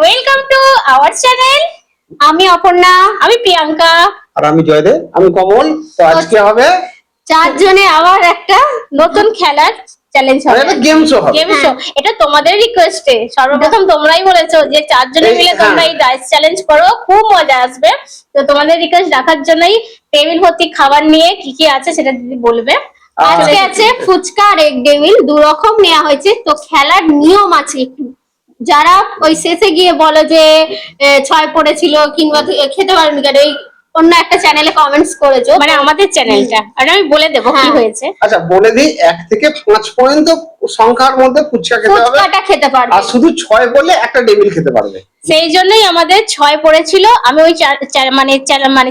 Welcome to our channel. আমি অপর্ণা, আমি প্রিয়াঙ্কা আর আমি জয়দেব, আমি কমল। তো আজকে হবে চারজনে আবার একটা নতুন খেলার চ্যালেঞ্জ হবে, একটা গেম শো হবে। Game show. এটা তোমাদের রিকোয়েস্টে সর্বপ্রথম তোমরাই বলেছো যে চারজনে মিলে তোমরা এই ডাইস চ্যালেঞ্জ করো, খুব মজা আসবে। তো তোমাদের রিকোয়েস্ট রাখার জন্যই টেবিল ভর্তি খাবার নিয়ে কি কি আছে সেটা দিদি বলবে। আজকে আছে ফুচকা আর এগ ডেভিল, দু রকম নেওয়া হয়েছে। তো খেলার নিয়ম আছে একটু, যারা ওই শেষে গিয়ে বলে যে ছয় পড়েছিল কিংবা খেতে পারেনি কেন, এই অন্য একটা চ্যানেলে কমেন্টস করেছো, মানে আমাদের চ্যানেলটা, আর আমি বলে দেবো কি হয়েছে। আচ্ছা বলে দিই, 1 থেকে 5 পর্যন্ত সংখ্যার মধ্যে ফুচকা খেতে হবে, ফুচকাটা খেতে পারবে। আর শুধু 6 বললে একটা টেবিল খেতে পারবে। সেই জন্যই আমাদের 6 পড়েছিল। আমি ওই মানে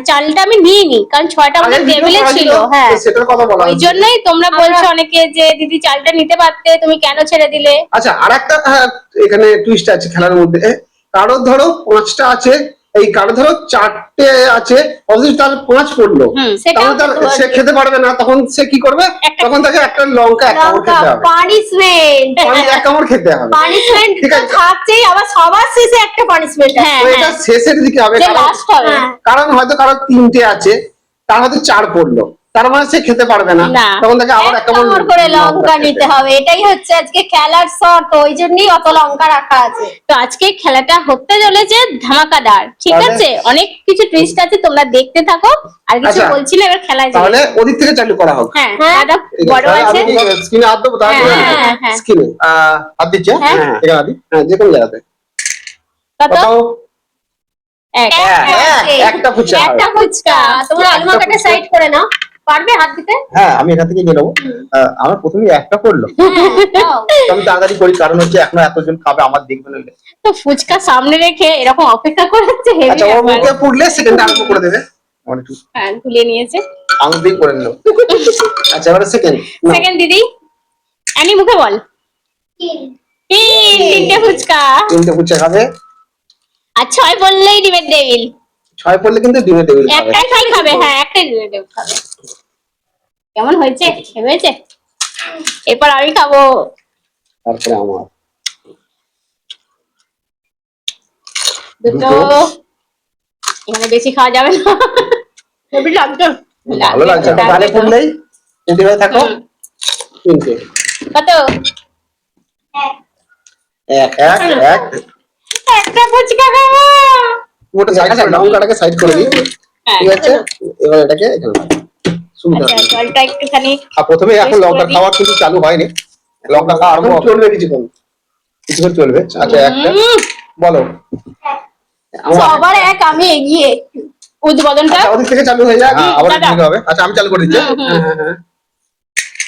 চালটা আমি নিইনি, কারণ 6টা আমাদের টেবিলে ছিল। হ্যাঁ, সেটার কথা বলা ওই জন্যই তোমরা বলছো অনেকে যে দিদি চালটা নিতে পারতে, তুমি কেন ছেড়ে দিলে। আচ্ছা, আরেকটা এখানে টুইস্ট আছে খেলার মধ্যে। কারো ধরো 5টা আছে, এই কারো ধরো 4টে আছে, অথচ তার 5 পড়লো, তখন তার সে খেতে পারবে না। তখন সে কি করবে? তখন তাকে একটা লঙ্কা 1 কামড় খেতে হবে, পানিশমেন্ট। 1 কামড় খেতে হবে। পানিশমেন্ট থাকছেই, আবার সবার শেষে একটা পানিশমেন্ট। হ্যাঁ, এটা শেষের দিকে হবে, কারণ হয়তো কারো 3টে আছে, তার হয়তো 4 পড়লো, তার মানে সে খেতে পারবে না, তখন তাকে আবার 1 কামড় করে লঙ্কা নিতে হবে। এটাই হচ্ছে আজকে খেলার শর্ত, ওই জন্যই অত লঙ্কা রাখা আছে। তো আজকে খেলাটা হতে চলেছে ধামাকাদার, ঠিক আছে? অনেক কিছু টুইস্ট আছে, তোমরা দেখতে থাকো। আর কিছু বলছি না, এবার খেলায় যাই। তাহলে ওদিক থেকে চালু করা হোক। হ্যাঁ, দাদা বড় আছে, স্ক্রিনে হাত দেবো, তাহলে স্ক্রিনে হাত দিচ্ছে। হ্যাঁ, এখানে হাত দিই। হ্যাঁ, যে কোনো জায়গাতে। কত? একটা ফুচকা। তোমরা আলু মাখাটা সাইড করে নাও, পারবে হাত দিতে? হ্যাঁ, আমি এখান থেকে নিয়ে নেবো। আমার প্রথমেই একটা পড়লো, আমি তাড়াতাড়ি করি, কারণ হচ্ছে এখনো এতজন খাবে, আমার দেখবে নইলে। তো ফুচকা সামনে রেখে এরকম অপেক্ষা করছে। আচ্ছা, ও মুখে পুড়লে সেকেন্ড আরম্ভ করে দেবে। হ্যাঁ, তুলে নিয়েছে, আঙুল দিয়ে করে নিল। আচ্ছা, এবারে সেকেন্ড দিদি। আনি মুখে বল। তিনটে ফুচকা খাবে। আর 6 বললেই ডিমের টেবিল। 6 পড়লে কিন্তু ডিমের টেবিল খাবে। একটাই খাবে। হ্যাঁ, একটাই ডিমের টেবিল খাবে। কেমন হয়েছে? হয়েছে। এরপর আমি খাবো, তারপরে আমার দুটো। এখানে বেশি খাওয়া যাবে না, হেভি লাগছে। ভালো লাগছে। তাহলে পড়লেই তিনটে হয়ে থাকো। তিনটে কত? একটা ফুচকা খাবো। ওটা সাইড করে দাও, লঙ্কাটাকে সাইড করে দিই। ঠিক আছে, এবার এটাকে এখানে সুবিধা। আচ্ছা, জলটা একটুখানি। আর প্রথমে এখন লঙ্কা খাওয়া কিন্তু চালু হয়নি, লঙ্কা খাওয়া আরম্ভ চলবে কিছুক্ষণ চলবে। আচ্ছা, একটা বলো। সবার এক, আমি এগিয়ে। উদ্বোধনটা ওদিক থেকে চালু হয়ে যায়, আবার দিতে হবে। আচ্ছা, আমি চালু করে দিচ্ছি। হ্যাঁ,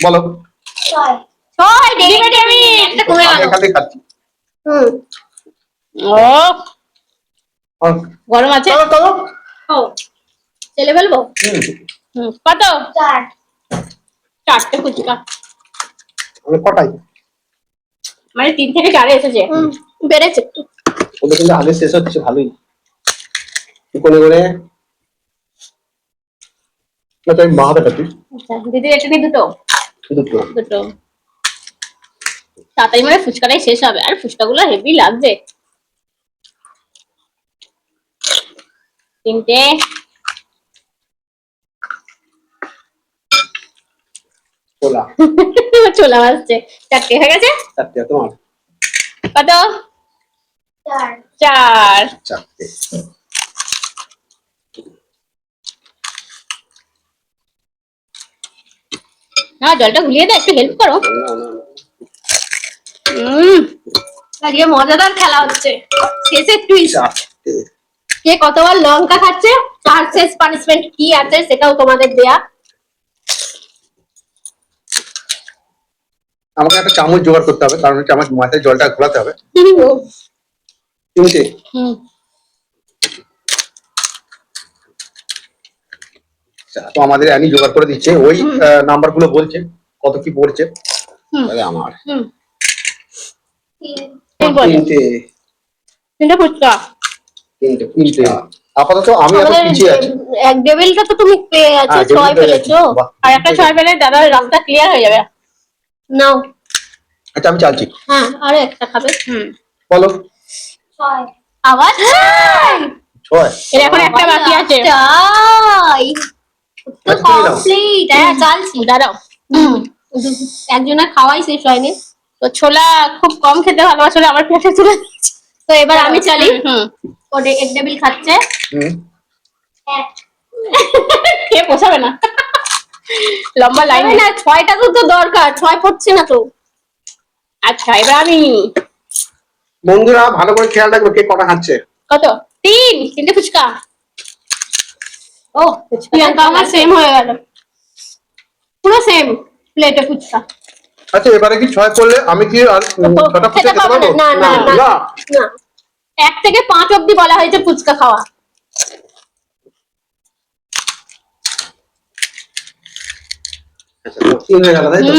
বলো। 6 ডেলিভারি আমি একটা কমে গেল। এখান থেকে খাচ্ছি। ও গরম আছে। চলো চলে বলবো। কত? 4টে ফুচকা। কটাই মানে 3 থেকে 4 এসেছে, বেড়েছে একটু। ওটা কিন্তু আগে শেষ হচ্ছে, ভালোই কোনে কোনে। না, তাই মা হবে তুই। আচ্ছা, দিদি এটা নিয়ে দুটো তাড়াতাড়ি, মানে ফুচকাটাই শেষ হবে। আর ফুচকাগুলো হেভি লাগছে। 3টে। চোলা আসছে। 4টে হয়ে গেছে। 4টে তোমার। কত? 4। না, জলটা ঘুলিয়ে দাও, একটু হেল্প করো। আজকে মজাদার খেলা হচ্ছে। শেষে টুইস্ট, কে কতবার লঙ্কা খাচ্ছে, তার শেষ পানিশমেন্ট কি আছে সেটাও তোমাদের দেয়া। আমাকে একটা চামচ জোগাড় করতে হবে, কারণ হচ্ছে আমার মাথায় জলটা ঘোরাতে হবে। 3টে। তো আমাদের অ্যানি জোগাড় করে দিচ্ছে, ওই নাম্বার গুলো বলছে কত কি পড়ছে। তাহলে আমার 3টে ফুচকা। 3টে। আপাতত আমি এখন পিছিয়ে আছি। এক টেবিলটা তো তুমি পেয়ে গেছো, 6 পেয়েছো। আর একটা 6 পেলে দাদা রাস্তা ক্লিয়ার হয়ে যাবে। নাও। আচ্ছা, আমি চালছি। হ্যাঁ, আরে একটা খাবে। বলো। আবার 6 এর এখন একটা বাকি আছে। তো কমপ্লিট। হ্যাঁ চালছি, দাঁড়াও। একজনের খাওয়াই শেষ হয়নি। তো ছোলা খুব কম খেতে ভালোবাসে, আমার প্লেটে তুলে দিয়েছে। তো এবার আমি চালি। ও এক টেবিল খাচ্ছে। কে পোষাবে না, লম্বা লাইন না। 6টা তো দরকার, 6 পড়ছে না তো। আচ্ছা এবার আমি। বন্ধুরা ভালো করে খেয়াল রাখবে কে কটা খাচ্ছে। কত? 3টে ফুচকা। ও প্রিয়াঙ্কা আমার সেম হয়ে গেল, পুরো সেম প্লেটে ফুচকা। আচ্ছা এবারে কি 6 করলে আমি কি আর 6টা ফুচকা খেতে পারবো? না না না না 1 থেকে 5 অবধি বলা হয়েছে ফুচকা খাওয়া। আচ্ছা 3 হয়ে গেল তাই তো।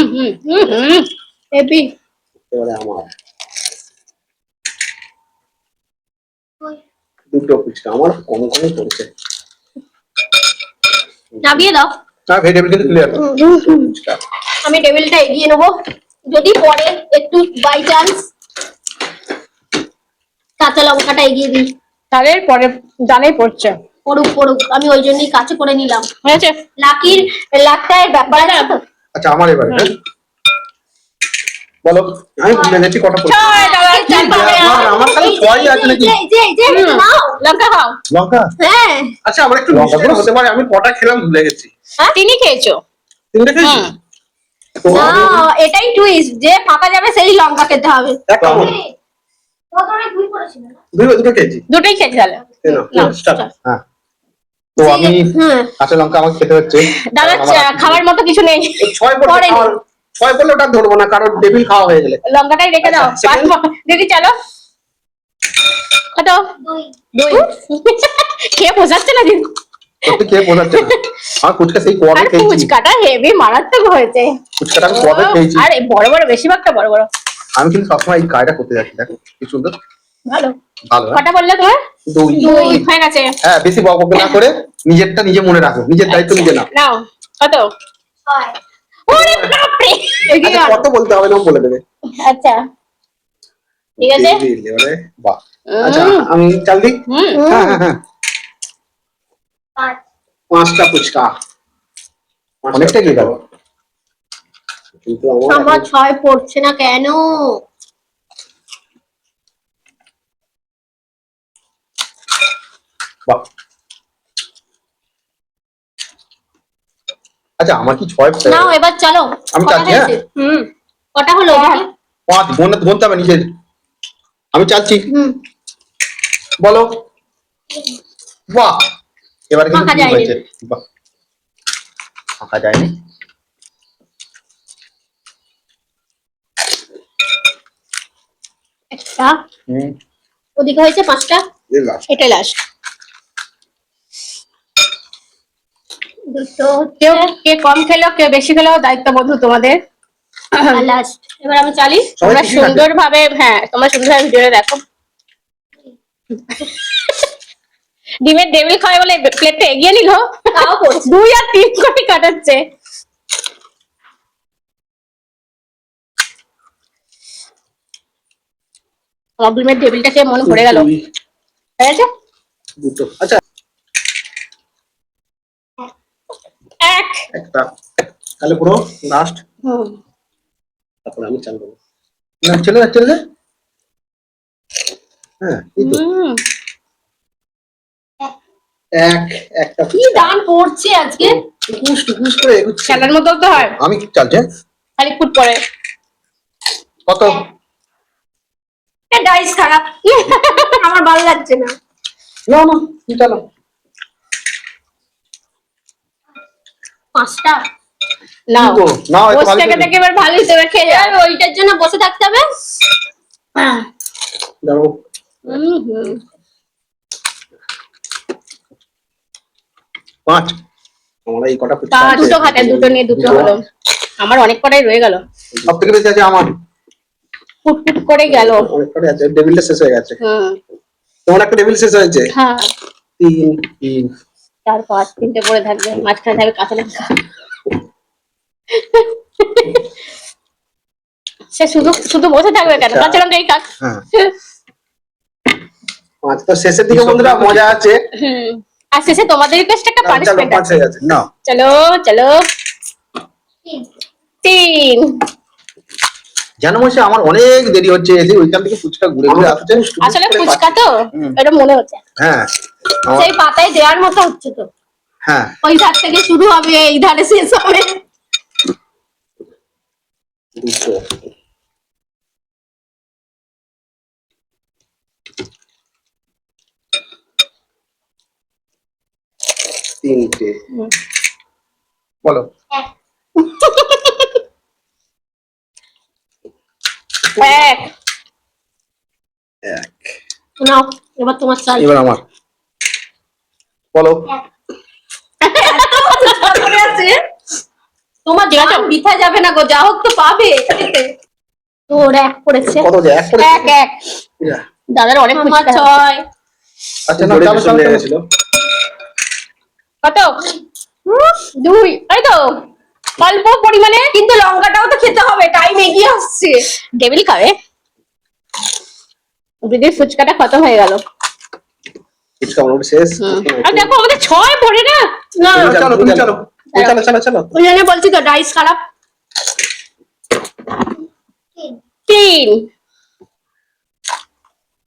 হেভি। এবারে আমার দুটো ফুচকা আমার কম কমই পড়ছে। নামিয়ে দাও। না ভেজিটেবল কিন্তু ক্লিয়ার। ফুচকা আমি টেবিলটা এগিয়ে নেবো, যদি পরে একটু বাই চান্স কাঁচা লঙ্কাটা এগিয়ে দিই। তাহলে পরে জানেই পড়ছে। পড়ুক পড়ুক, আমি ওই জন্যই কাছে করে নিলাম। হয়েছে লাকির লাকটায় ব্যাপার আছে তো। আচ্ছা আমার এবারে হ্যাঁ বলো। আমি ভুলে গেছি কটা পড়ছে। আমার খালি 6ই আছে নাকি? নাও লঙ্কা খাও। লঙ্কা? হ্যাঁ আচ্ছা আমার একটু মিস্টেক হতে পারে, আমি কটা খেলাম ভুলে গেছি। তিনি খেয়েছো? 3টে খেয়েছি। না এটাই টুইস্ট, যে ফাঁকা যাবে সেই লঙ্কা খেতে হবে। একটা দুটো খেয়েছি। দুটোই খেতে হবে। হ্যাঁ তো আমি কাঁচা লঙ্কা আমাকে খেতে হচ্ছে। দাদা খাবার মতো কিছু নেই। 6 পড়লে আর 6 পড়লে ওটা ধরবো না, কারণ টেবিল খাওয়া হয়ে গেলে। লঙ্কাটাই রেখে দাও। দিদি চলো। কত? 2 খেয়ে বোঝাচ্ছে না দিদি। সত্যি খেয়ে বোঝাচ্ছে না। আমার ফুচকা সেই কবে আর খেয়েছি। ফুচকাটা হেভি মারাত্মক হয়েছে। ফুচকাটা আমি কবে খেয়েছি। আরে বড় বড়, বেশিরভাগটা বড় বড়। আমি কিন্তু সবসময় এই কাজটা করতে যাচ্ছি, দেখো কি সুন্দর। ভালো ভালো কটা বললে তোমার? 2 হয়ে গেছে। হ্যাঁ বেশি বকবক না করে নিজেরটা নিজে মনে রাখো, নিজের দায়িত্ব নিজে নাও। নাও কত? 6। ওরে বাপরে, আচ্ছা কত বলতে হবে না বলে দেবে। আচ্ছা ঠিক আছে। এবারে বাহ। আচ্ছা আমি চাল দিই। হ্যাঁ হ্যাঁ হ্যাঁ 5টা ফুচকা। অনেকটা কি গেল। কিন্তু আমার 6 পড়ছে না কেন? বাহ আচ্ছা আমার কি 6? নাও এবার চলো। আমি চাচ্ছি। হ্যাঁ কটা হলো? 5 গুনতে হবে নিজের। আমি চাচ্ছি। বলো। বাহ এবারে কিন্তু ফাঁকা কি যায়নি। হয়েছে। বাহ ফাঁকা যায়নি। একটা ওদিকে হয়েছে 5টা। এটা লাস্ট। দুটো কেউ কে কম খেলো কেউ বেশি খেলো দায়িত্ব বন্ধু তোমাদের। লাস্ট এবার আমি চালি। তোমরা সুন্দরভাবে, হ্যাঁ তোমরা সুন্দরভাবে ভিডিওটা দেখো। ডিমের টেবিল খাওয়াই বলে প্লেটটা এগিয়ে নিল, তাও 2 আর 3 করে কাটাচ্ছে। আমার ডিমের টেবিলটা খেয়ে মন ভরে গেল। হয়েছে দুটো। আচ্ছা একটা তাহলে পুরো লাস্ট। তারপরে আমি চাল দেবো। না চলে যাচ্ছে না। হ্যাঁ এই তো একটা কি দান পড়ছে আজকে। টুকুস করে খেলার মতো তো হয়। আমি চালছে খালি ফুট পড়ে। কত? ডাইস খারাপ। আমার ভালো লাগছে না। না না চলো 5টা নাও। নাও এটা বসে ভালো থেকে থেকে এবার ভালো হিসেবে খেয়ে যাও। ওইটার জন্য বসে থাকতে হবে। দাও। 5 আমরা এই কটা তা দুটো খাটে, দুটো নিয়ে দুটো হলো। আমার অনেক কটাই রয়ে গেল। সব থেকে বেশি আছে আমার। ফুটফুট করে গেল। অনেক কটা আছে, টেবিলটা শেষ হয়ে গেছে। তোমার একটা টেবিল শেষ হয়েছে। হ্যাঁ 3 4 5 3টে পড়ে থাকবে, মাঝখানে থাকবে কাঁচা লঙ্কা। সে শুধু শুধু বসে থাকবে কেন? কাঁচা লঙ্কাই খাক। পাঁচ তো শেষের দিকে বন্ধুরা মজা আছে। আর শেষে তোমাদের রিকোয়েস্ট একটা চলো পানিশমেন্ট পাঁচ আছে। হয়ে গেছে না চলো চলো 3 জানো মশে আমার অনেক দেরি হচ্ছে, এসে ওইখান থেকে ফুচকা ঘুরে ঘুরে আসছে। আসলে ফুচকা তো এটা মনে হচ্ছে হ্যাঁ সেই পাতায় দেওয়ার মতো হচ্ছে তো। হ্যাঁ ওই ধার থেকে শুরু হবে এই ধারে শেষ হবে। দুটো তিনটে বলো। এক এক নাও এবার তোমার চাল। এবার আমার বলো। তোমার জান মিঠা যাবে না গো, যা হোক তো পাবে। তোর এক পড়েছে। কত যে এক পড়েছে? এক এক দাদার অনেক ফুচকা। 6 আচ্ছা না চলো চলো গেছিল কত 2 এই তো অল্প পরিমাণে, কিন্তু লঙ্কাটাও তো খেতে হবে, টাইম এগিয়ে আসছে। টেবিল খাবে দিদির ফুচকাটা খতম হয়ে গেল। ফুচকা মোটামুটি শেষ। আর দেখো আমাদের 6 পড়ে না। না চলো তুমি চলো চলো চলো চলো ওই জন্য বলছি তো ডাইস খারাপ। 3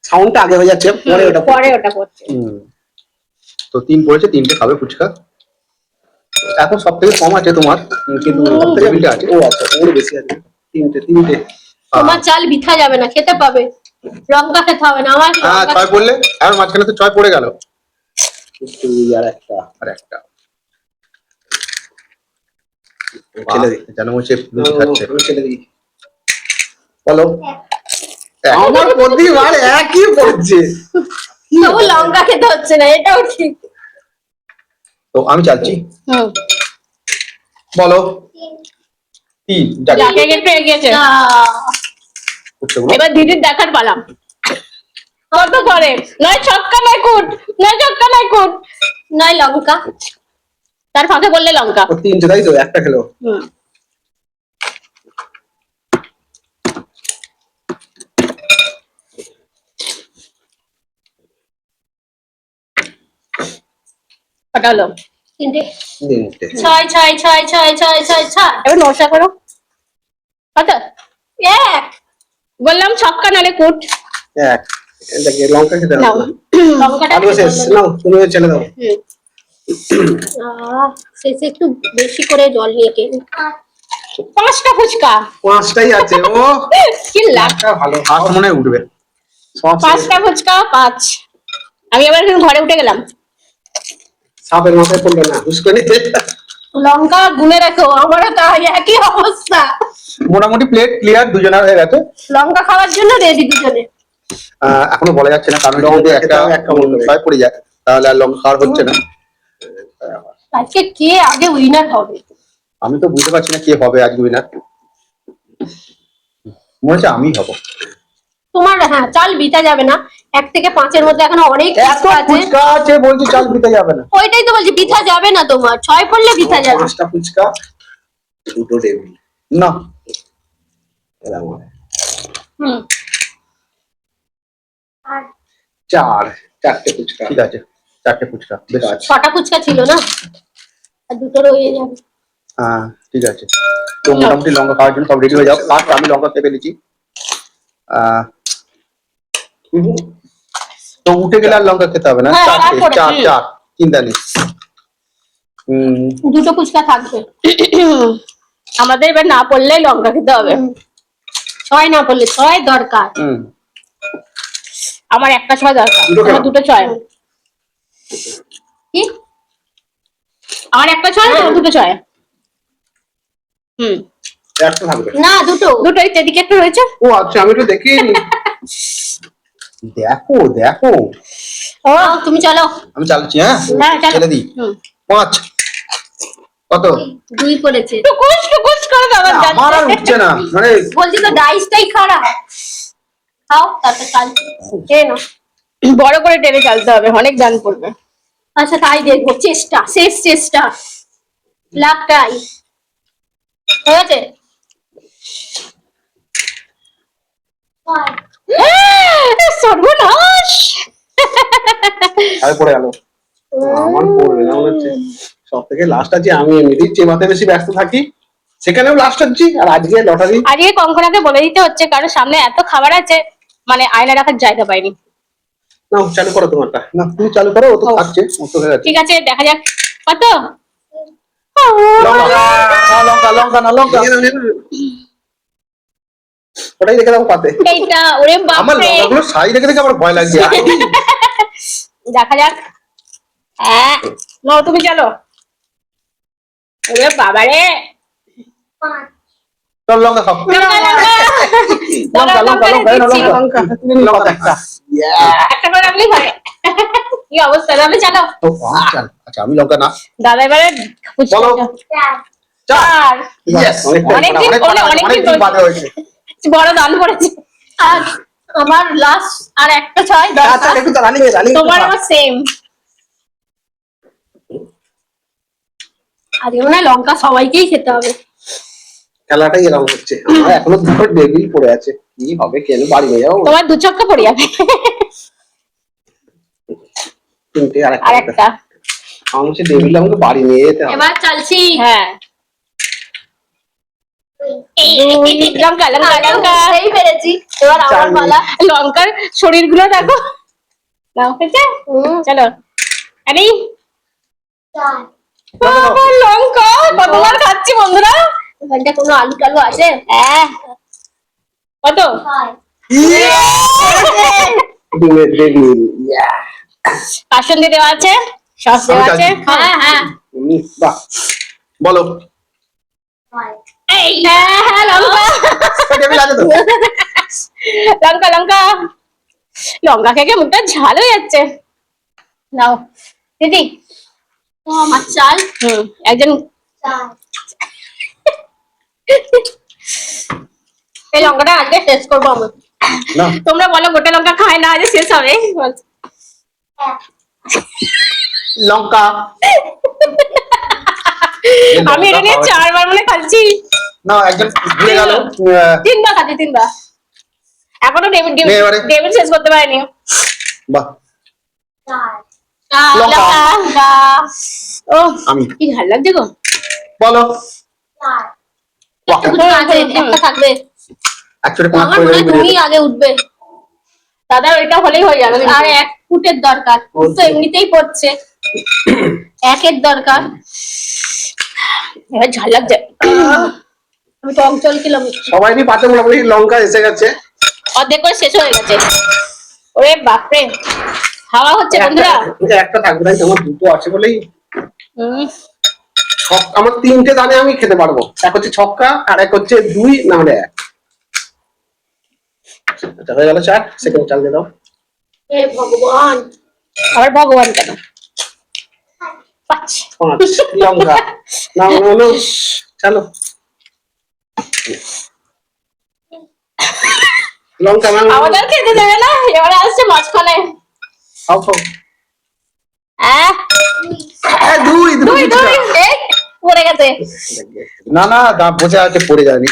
সাউন্ডটা আগে হয়ে যাচ্ছে, পরে ওটা পড়ছে। তো 3 পড়েছে, 3টে খাবে ফুচকা। এখন সব থেকে কম আছে তোমার, কিন্তু টেবিলটা আছে। ও আচ্ছা ওর বেশি আছে। তিনটে তোমার চাল বিথা যাবে না, খেতে পাবে। লঙ্কা খেতে হবে না আমার। হ্যাঁ 6 পড়লে আর মাঝখানে তো 6 পড়ে গেল। আর একটা ছেলে দিই জানো হচ্ছে লুচি খাচ্ছে। ছেলে দিই। বলো। আমার প্রতিবার একই পড়ছে। তবু লঙ্কা খেতে হচ্ছে না, এটাও ঠিক। তো আমি চাচ্ছি বলো 3 যাকে একটু এগিয়েছে। এবার দিদির দেখার পালা। কত করে? নয় ছক্কা নয় কুট, নয় ছক্কা নয় কুট, নয় লঙ্কা। তার ফাঁকে বললে লঙ্কা। ও 3টে তাই তো, একটা খেলো। কটা হলো? 3টে। 6 এবার নশা করো। কত? 1 বললাম ছক্কা নালে কুট। এক এটাকে লঙ্কা খেতে নাও হবে। লঙ্কাটা আলু শেষ নাও, তুমি ছেলে দাও। শেষে একটু বেশি করে জল নিয়ে কে 5টা ফুচকা। 5টাই আছে। ও কি লাভ। ভালো ফার্স্ট মনে হয় উঠবে। সব 5টা ফুচকা 5। আমি এবার ঘরে উঠে গেলাম। সাপের মাথায় পড়লো না, বুঝতে নিতে। লঙ্কা গুনে রাখো, আমারও তাই একই অবস্থা। মোটামুটি প্লেট ক্লিয়ার, দুজনের হয়ে গেছে। লঙ্কা খাওয়ার জন্য রেডি দুজনে। এখনো বলা যাচ্ছে না, কারণ যদি একটা 6 পড়ে যায় তাহলে আর লঙ্কা খাওয়ার হচ্ছে না। আজকে কে আগে উইনার হবে? আমি তো বুঝতে পারছি না কে হবে আজকে উইনার। মনে হচ্ছে আমি হব। তোমার হ্যাঁ চাল বিতা যাবে না। 1 থেকে 5 এর মধ্যে এখনো অনেক ফুচকা আছে বলছি, চাল দিতে যাবে না। ওইটাই তো বলছি, বিথা যাবে না তোমার। 6 পড়লে বিথা যাবে। 5টা ফুচকা, 2টো টেবিল। না হুম 4টে ফুচকা। ঠিক আছে, 4টে ফুচকা বেশ। 6টা ফুচকা ছিল না, আর 2টো রয়ে যাবে। হ্যাঁ ঠিক আছে। তো মোটামুটি লঙ্কা খাওয়ার জন্য সব রেডি হয়ে যাও। ফার্স্ট আমি লঙ্কা খেয়ে ফেলেছি। তো উঠে গেলে আর লঙ্কা খেতে হবে না। হ্যাঁ, 4টে, তারপরে, 4 চিন্তা নেই। 2টো ফুচকা থাকবে। আমাদের এবার না পড়লেই লঙ্কা খেতে হবে। 6 না পড়লে 6 দরকার। আমার একটা 6 দরকার। আমার 2টো 6। কি? আমার একটা 6 আর 2টো 6। একটা থাকবে না, দুটোই এদিকে একটা রয়েছে। ও আচ্ছা, আমি তো দেখিনি। দেখো দেখো ও তুমি চলো। আমি চালাচ্ছি। হ্যাঁ চলো। ছেলে দিই। 5 কত? 2 পড়েছে। টুকুস টুকুস করে দাও। আমার আর উঠছে না, মানে বলছি তো ডাইসটাই খারাপ। খাও তারপর চাল খেয়ে নাও। বড় করে টেনে চালতে হবে, অনেক জান পড়বে। আচ্ছা তাই দেখবো, চেষ্টা শেষ চেষ্টা। লাখটাই হয়ে গেছে। সর্বনাশ। খাবে পড়ে গেল। আমার পড়বে না মনে হচ্ছে। সব থেকে লাস্ট আছি আমি, এমনিতেই চেবাতে বেশি ব্যস্ত থাকি, সেখানেও লাস্ট হচ্ছি। আর আজকে লটারি, আজকে কঙ্কনাকে বলে দিতে হচ্ছে কারণ সামনে এত খাবার আছে, মানে আয়না রাখার জায়গা পাইনি। না চালু করো তোমারটা। না তুমি চালু করো, ও তো খাচ্ছে, ও তো হয়ে গেছে। ঠিক আছে দেখা যাক কত। লঙ্কা লঙ্কা লঙ্কা না লঙ্কা, ওটাই রেখে দাও পাতে। এইটা ওরে আমার বাপরে, লঙ্কাগুলো সাইজ দেখে দেখে আমার ভয় লাগছে। দেখা যাক। হ্যাঁ নাও তুমি চলো। ওরে বাবারে, চল লঙ্কা খাও। লঙ্কা, লঙ্কা লঙ্কা লঙ্কা লঙ্কা লঙ্কা একটা। একটা করে রাখলেই হয়। কি অবস্থা, তবে চলো। আচ্ছা আমি লঙ্কা না, দাদা এবারে বলো। চার। Yes, অনেকদিন অনেকদিন বাদে হয়েছে। বড় দান পড়েছে। আর আমার লাস্ট আর একটা ছয় আচ্ছা একটু রানিং তোমার আমার সেম। আজকে মনে হয় লঙ্কা সবাইকেই খেতে হবে। খেলাটাই এরকম হচ্ছে। আমার এখনো দুটো ডেবিল পড়ে আছে, কি হবে কেন, বাড়ি নিয়ে যাবো। তোমার দু ছক্কা পড়ে যাবে। তিনটে আর আর একটা। একটা। আমার হচ্ছে ডেবিল আমাকে বাড়ি নিয়ে যেতে হবে। এবার চলছি। হ্যাঁ লঙ্কা লঙ্কা লঙ্কা এই পেরেছি। এবার আমার পালা। লঙ্কার শরীর গুলো দেখো। নাও হয়েছে, চলো আরে লঙ্কা কতবার খাচ্ছি বন্ধুরা। এখানটা কোনো আলু টালু আছে? হ্যাঁ কত? ডিমের ডেবিল। কাসুন্দি দেওয়া আছে, সস দেওয়া আছে। হ্যাঁ হ্যাঁ বাহ, বলো। এই হ্যাঁ হ্যাঁ লঙ্কা ডেবিল আছে তো। লঙ্কা লঙ্কা লঙ্কা খেয়ে মুখটা ঝাল হয়ে যাচ্ছে। নাও দিদি, আমার চাল। একজন এই লঙ্কাটা আজকে শেষ করবো আমি। না তোমরা বলো গোটা লঙ্কা খায় না, আজ শেষ হবে। লঙ্কা। আমি এটা নিয়ে 4 বার মনে খাচ্ছি। না একজন ভুলে গেল। 3 বার খাচ্ছি, 3 বার। এখনো ডেভিড শেষ করতে পারেনি। বাহ লঙ্কা। ও আমি কি ঝাল লাগছে গো। বলো। একটা থাকবে। অ্যাকচুয়ালি আমার মনে হয় তুমি আগে উঠবে। দাদা ওইটা হলেই হয়ে যাবে। আর 1 ফুটের দরকার, তো এমনিতেই পড়ছে। 1-এর দরকার। এবার ঝাল লাগছে। আমি টক জল খেলাম। সবাইরই পাতে মোটামুটি লঙ্কা এসে গেছে। অর্ধেক করে শেষ হয়ে গেছে। ওরে বাপরে, হাওয়া হচ্ছে বন্ধুরা। একটা থাকবে না, আমার দুটো আছে বলেই। হুম আমার 3টে দানে আমি খেতে পারবো। এক হচ্ছে ছক্কা, আর এক হচ্ছে 2 না হলে 1। আচ্ছা হয়ে গেল 4। সেকেন্ড চাল দিয়ে দাও। হে ভগবান, আবার ভগবান কেন? 5 লঙ্কা। নাও নাও নাও, চলো। লঙ্কা নাও। আমাদের খেতে দেবে না, এবারে আসছে মাঝখানে। খাও খাও। দুই দুই দুই এই পড়ে গেছে। না না বোঝা আছে পড়ে যায়নি।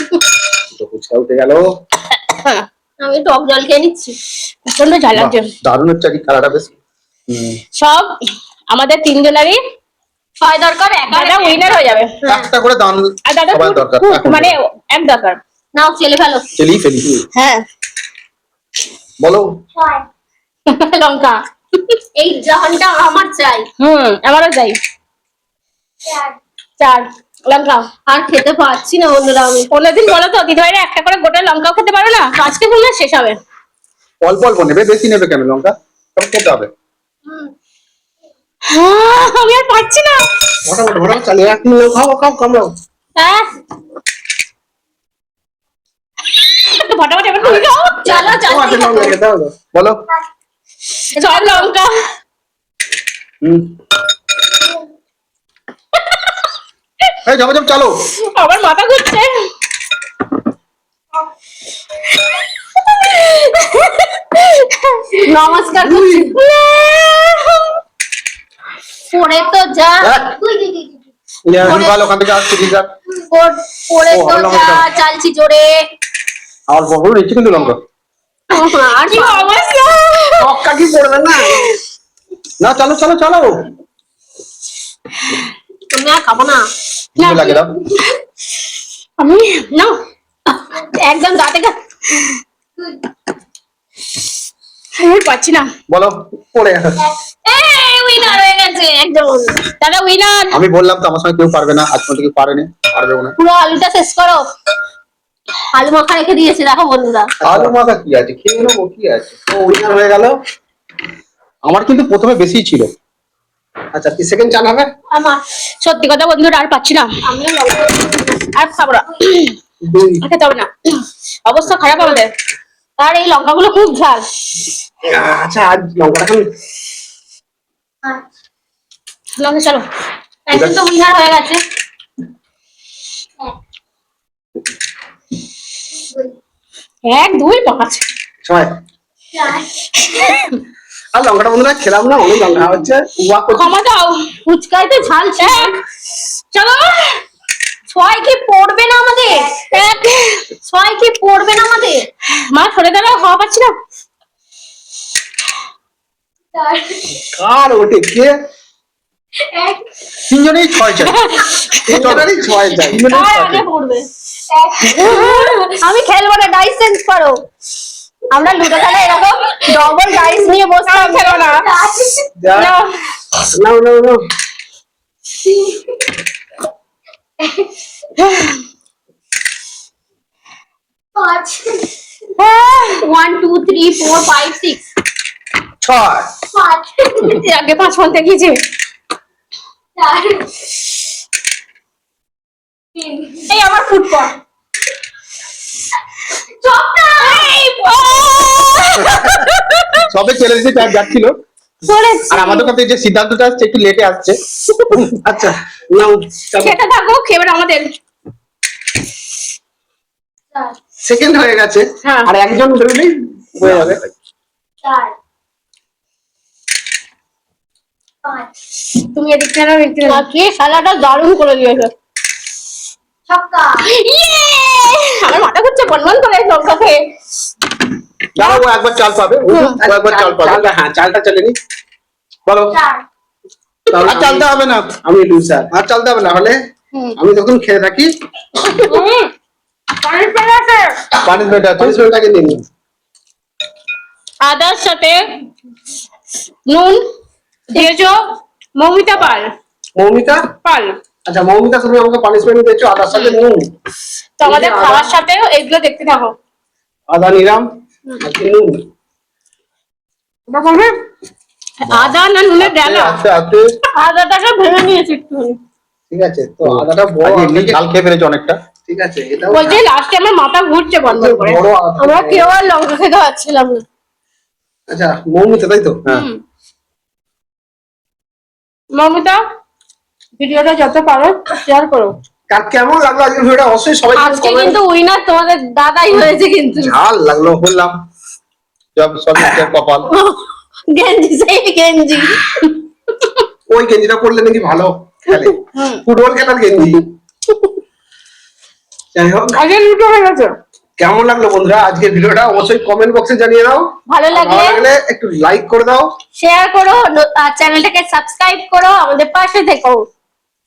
তো ফুচকা উঠে গেল। আমি টক জল খেয়ে নিচ্ছি, প্রচন্ড ঝাল লাগছে। দারুণ হচ্ছে কি খেলাটা বেশ। সব আমাদের 3 জনেরই 6 দরকার, একটা উইনার হয়ে যাবে। একটা করে দান আর দাদা সবার দরকার, মানে 1 দরকার। নাও চেলে ফেলো। চেলি ফেলি। হ্যাঁ বলো। লঙ্কা। এই জাহানটা আমার চাই। আমারও চাই। 4 লঙ্কা। আর খেতে পারছি না বন্ধুরা আমি। অন্যদিন বলো তো দিদিভাইরা একটা করে গোটা লঙ্কাও খেতে পারো না, আজকে বললে শেষ হবে। অল্প অল্প নেবে, বেশি নেবে কেন? লঙ্কা সব খেতে হবে। আমি আর পারছি না। মোটামুটি চালিয়ে রাখতে খাও খাও কামড়াও। হ্যাঁ ফটাফট এবার তুমি খাও। চলো তোমাকে লঙ্কা খেতে হবে। বলো। সব লঙ্কা। এই যাবো যাবো চলো। আমার মাথা ঘুরছে। নমস্কার করছি। পড়ে তো যা। ভালো ওখান থেকে আসছে ঠিক আছে। পড়ে তো যা, চালছি জোরে। আর বড় নিচ্ছি কিন্তু লঙ্কা। আর কি অবস্থা। ছক্কা কি পড়বে না? না চলো চলো চলো তুমি আর খাবো না। কি লাগে দাও আমি না একদম দাঁতে পাচ্ছি না। বলো পড়ে গেছে। উইনার হয়ে গেছে একদম। দাদা উইনার। আমি বললাম তো আমার সঙ্গে কেউ পারবে না, আজ পর্যন্ত কেউ পারেনি, পারবে না। পুরো আলুটা শেষ করো। আলু মাখা রেখে দিয়েছে দেখো বন্ধুরা। আলু মাখা কি আছে, খেয়ে নেবো, কি আছে। ও উইনার হয়ে গেল। আমার কিন্তু প্রথমে বেশি ছিল। আচ্ছা কি সেকেন্ড চান হবে? আমার সত্যি কথা বন্ধুরা আর পাচ্ছি না, আর খাবো না, খেতে হবে না, অবস্থা খারাপ আমাদের। আর এই লঙ্কাগুলো খুব ঝাল। আচ্ছা আজ লঙ্কাটা খান। লঙ্কা চলো একদিন তো উইনার হয়ে গেছে। 1 2 5 ছয়। আর লঙ্কাটা বন্ধুরা খেলাম না, অনেক লঙ্কা হচ্ছে। ক্ষমা দাও, ফুচকায় তো ঝাল ছিল। চলো 6 কি পড়বে না আমাদের? 6 কি পড়বে না আমাদের? মা সরে দাঁড়াও, খাওয়া পাচ্ছি না। কার ওঠে কে? তিনজনেই 6 চাই। তিনজনেরই 6 চাই। কার আগে পড়বে? আমি খেলবো না, ডাইস চেঞ্জ করো। আমরা লুডো খেলা এরকম ডবল ডাইস নিয়ে বসতাম, খেলো না। নাও নাও নাও। 5 1 2 3 4 5 6 6 5 আগে 5 ফোন দেখিয়েছে। এই আমার ফুটবল সবে চলে এসেছে, চার যাচ্ছিল। আর আমাদের কাছে যে সিদ্ধান্তটা আসছে একটু লেটে আসছে। আচ্ছা নাও খেতে থাকো, খেবে আমাদের। সেকেন্ড হয়ে গেছে। হ্যাঁ। আর একজন বেরোলেই হয়ে যাবে। 4 5 তুমি এদিক থেকে নাও, এদিক থেকে নাও। কে শালাটা দারুণ করে দিয়েছে। ছক্কা। আমার মাথা ঘুরছে বনবন করে লঙ্কা খেয়ে। দাঁড়াও, ও একবার চাল পাবে, ও একবার চাল পাবে। হ্যাঁ চালটা চলে নি। বলো। 4 আর চালতে হবে না, আমি লুজার। আর চালতে হবে না হলে আমি তখন খেয়ে থাকি। পানিশমেন্ট আছে। পানিশমেন্ট আছে। পানিশমেন্টটাকে নিন। আদার সাথে নুন দিয়েছো মৌমিতা পাল। মৌমিতা পাল আচ্ছা মৌমিতা তুমি আমাকে পানিশমেন্ট দিয়েছো আদার সাথে নুন। তো আমাদের খাওয়ার সাথেও এগুলো দেখতে থাকো। আদা নিরাম আর নুন। আদা না নুনের ডালা। আস্তে আস্তে। আদাটাকে ভেঙে নিয়েছি একটু। ঠিক আছে তো আদাটা বড়। আজ এমনি ঝাল খেয়ে ফেলেছে অনেকটা। ঠিক আছে এটা ওই যে লাস্টে আমার মাথা ঘুরছে বন্ধ করে। বড় আদা। আমরা কেউ আর লঙ্কা খেতে পারছিলাম না। আচ্ছা মৌমিতা তাই তো? হ্যাঁ। মৌমিতা ভিডিওটা যত পারো শেয়ার করো। কার কেমন লাগলো আজকে ভিডিওটা অবশ্যই সবাই আজকে কিন্তু উইনার তোমাদের দাদাই হয়েছে কিন্তু। ঝাল লাগলো বললাম, সব সব কপাল। গেঞ্জি সেই গেঞ্জি। ওই গেঞ্জিটা পরলে নাকি ভালো খেলে, ফুটবল খেলার গেঞ্জি। যাই হোক আগে লুটো হয়ে গেছে। কেমন লাগলো বন্ধুরা আজকের ভিডিওটা অবশ্যই কমেন্ট বক্সে জানিয়ে দাও। ভালো লাগলে একটু লাইক করে দাও, শেয়ার করো, চ্যানেলটাকে সাবস্ক্রাইব করো, আমাদের পাশে থেকো।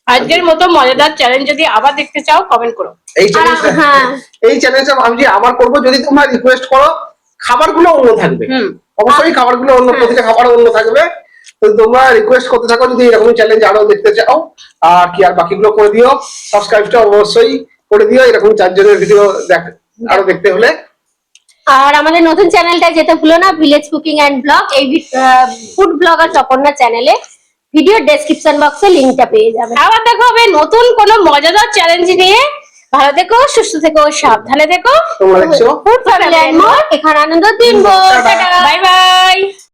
আজকের মতো মজাদার চ্যালেঞ্জ যদি আবার দেখতে চাও কমেন্ট করো। এই চ্যানেলটা এই চ্যানেলটা আমি যে আবার করব যদি তোমরা রিকোয়েস্ট করো। খাবারগুলো অন্য থাকবে, অবশ্যই খাবারগুলো অন্য, প্রতিটা খাবার অন্য থাকবে। তো তোমরা রিকোয়েস্ট করতে থাকো যদি এরকম চ্যালেঞ্জ আরো দেখতে চাও। আর কি আর বাকিগুলো করে দিও, সাবস্ক্রাইবটা অবশ্যই করে দিও এরকম 4 জনের ভিডিও আরো দেখতে হলে। আর আমাদের নতুন চ্যানেলটা যেতে ভুলো না, ভিলেজ কুকিং এন্ড ব্লগ। এই ফুড ব্লগার চপন্না চ্যানেলে ভিডিও ডেসক্রিপশন বক্সে লিংকটা পেয়ে যাবে। আবার দেখা হবে নতুন কোনো মজাদার চ্যালেঞ্জ নিয়ে। ভালো থেকো, সুস্থ থেকো, সাবধানে থেকো। তোমরা দেখছো ফুড ফ্যামিলি এন্ড মোর, এখানে আনন্দ দিন। Bye bye.